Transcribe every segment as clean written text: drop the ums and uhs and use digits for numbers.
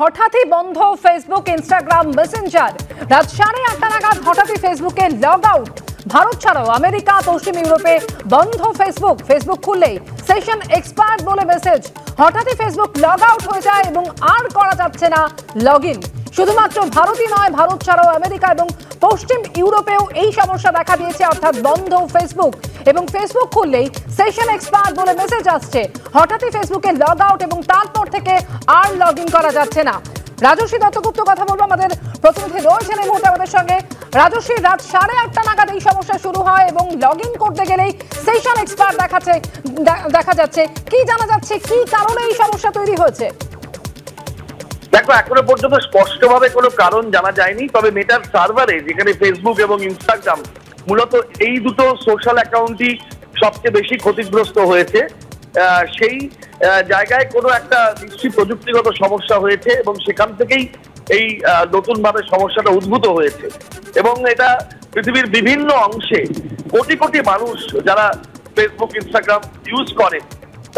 হঠাৎই বন্ধ Facebook, Instagram, Messenger. রাত 8:30 নাগাদ হঠাৎই ফেসবুকে লগ আউট। ভারত ছাড়াও আমেরিকা, পশ্চিম ইউরোপে বন্ধ ফেসবুক। ফেসবুক খুললেই সেশন এক্সপায়ার্ড বলে মেসেজ। হঠাৎই ফেসবুক লগ আউট হয়ে যায় এবং আর করা যাচ্ছে না লগ ইন। শুধুমাত্র ভারতই নয়, ভারত ছাড়াও আমেরিকা এবং পশ্চিম ইউরোপেও এই সমস্যা দেখা দিয়েছে, অর্থাৎ বন্ধ ফেসবুক। এবং ফেসবুক খুললেই সেশন এক্সপায়ার্ড বলে মেসেজ আসছে। হঠাৎই ফেসবুকে লগ আউট এবং তারপর থেকে আর লগ ইন করা যাচ্ছে না। রাজশ্রী দত্তগুপ্ত কথা বলবো, আমাদের প্রতিনিধি রয়েছেন এই মুহূর্তে আমাদের সঙ্গে। রাজশ্রী, রাত 8:30 নাগাদ এই সমস্যা শুরু হয় এবং লগ ইন করতে গেলেই সেশন এক্সপায়ার্ড দেখা যাচ্ছে। কি জানা যাচ্ছে, কি কারণে এই সমস্যা তৈরি হয়েছে? দেখো, এখনো পর্যন্ত স্পষ্টভাবে কোনো কারণ জানা যায়নি। তবে মেটার সার্ভারে, যেখানে ফেসবুক এবং ইনস্টাগ্রাম মূলত এই দুটো সোশ্যাল অ্যাকাউন্টই সবচেয়ে বেশি ক্ষতিগ্রস্ত হয়েছে, সেই জায়গায় কোনো একটা নিশ্চিত প্রযুক্তিগত সমস্যা হয়েছে এবং সেখান থেকেই এই নতুনভাবে সমস্যাটা উদ্ভূত হয়েছে। এবং এটা পৃথিবীর বিভিন্ন অংশে কোটি কোটি মানুষ যারা ফেসবুক, ইনস্টাগ্রাম ইউজ করে,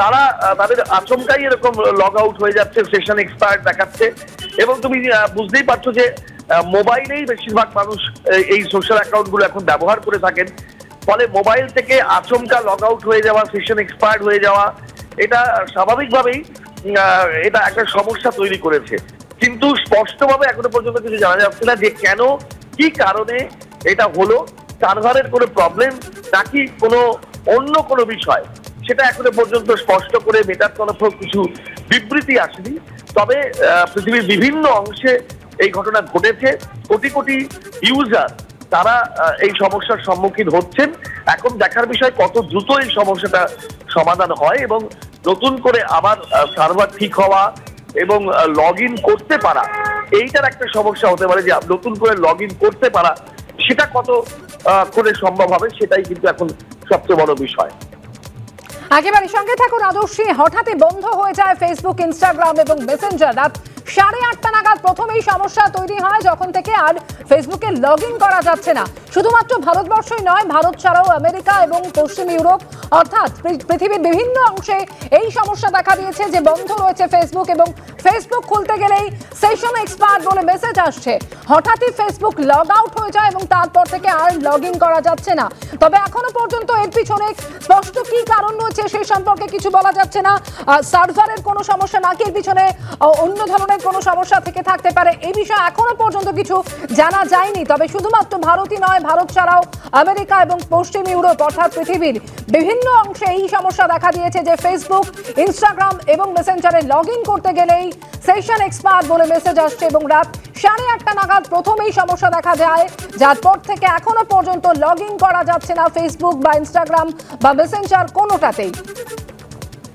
তারা তাদের আচমকাই এরকম লগ আউট হয়ে যাচ্ছে, সেশন এক্সপায়ার্ড দেখাচ্ছে। এবং তুমি বুঝতেই পারছো যে মোবাইলেই বেশিরভাগ মানুষ এই সোশ্যাল অ্যাকাউন্টগুলো এখন ব্যবহার করে থাকেন। ফলে মোবাইল থেকে আচমকা লগ আউট হয়ে যাওয়া, সেশন এক্সপায়ার্ড হয়ে যাওয়া, এটা স্বাভাবিকভাবেই এটা একটা সমস্যা তৈরি করেছে। কিন্তু স্পষ্টভাবে এখনো পর্যন্ত কিছু জানা যাচ্ছে না যে কেন, কি কারণে এটা হলো। সার্ভারের কোনো প্রবলেম নাকি কোনো অন্য কোনো বিষয়, সেটা এখনো পর্যন্ত স্পষ্ট করে মেটার তরফেও কিছু বিবৃতি আসেনি। তবে পৃথিবীর বিভিন্ন অংশে এই ঘটনা ঘটেছে। কোটি কোটি ইউজার তারা এই সমস্যার সম্মুখীন হচ্ছেন। এখন দেখার বিষয় কত দ্রুত এই সমস্যাটা সমাধান হয় এবং নতুন করে আবার সার্ভার ঠিক হওয়া এবং লগ ইন করতে পারা, এইটার একটা সমস্যা হতে পারে যে নতুন করে লগ ইন করতে পারা, সেটা কত করে সম্ভব হবে, সেটাই কিন্তু এখন সবচেয়ে বড় বিষয়। একেবারে সঙ্গে থাকুন রাজশ্রী। হঠাৎই বন্ধ হয়ে যায় ফেসবুক, ইনস্টাগ্রাম এবং মেসেঞ্জার। রাত 8:30 নাগাদ প্রথম এই সমস্যা তৈরি হয়, যখন থেকে আর ফেসবুকে লগ ইন করা যাচ্ছে না। শুধুমাত্র ভারতবর্ষই নয়, ভারত ছাড়াও আমেরিকা এবং পশ্চিম ইউরোপ, অর্থাৎ পৃথিবীর বিভিন্ন অংশে এই সমস্যা দেখা দিয়েছে যে বন্ধ রয়েছে ফেসবুক। এবং ফেসবুক খুলতে গেলেই সেশন এক্সপায়ার্ড বলে মেসেজ আসছে। হঠাৎই ফেসবুক লগ আউট হয়ে যায় এবং তারপর থেকে আর লগ ইন করা যাচ্ছে না। তবে এখনো পর্যন্ত এর পিছনে স্পষ্ট কি কারণ রয়েছে সেই সম্পর্কে কিছু বলা যাচ্ছে না। সার্ভারের কোনো সমস্যা নাকি এর পিছনে অন্য ধরনের কোনো সমস্যা থেকে থাকতে পারে, এই বিষয়ে এখনো পর্যন্ত কিছু জানা যায়নি। তবে শুধুমাত্র ভারতই নয়, ভারত ছাড়াও আমেরিকা এবং পশ্চিম ইউরোপ, অর্থাৎ পৃথিবীর বিভিন্ন অংশে এই সমস্যা দেখা দিয়েছে যে ফেসবুক, ইনস্টাগ্রাম এবং মেসেঞ্জারে লগ ইন করতে গেলেই সেশন এক্সপায়ার্ড বলে মেসেজ আসছে। এবং রাত 8:30 নাগাদ প্রথম এই সমস্যা দেখা যায়, যার পর থেকে এখনো পর্যন্ত লগ ইন করা যাচ্ছে না ফেসবুক বা ইনস্টাগ্রাম বা মেসেঞ্জার কোনোটাতেই।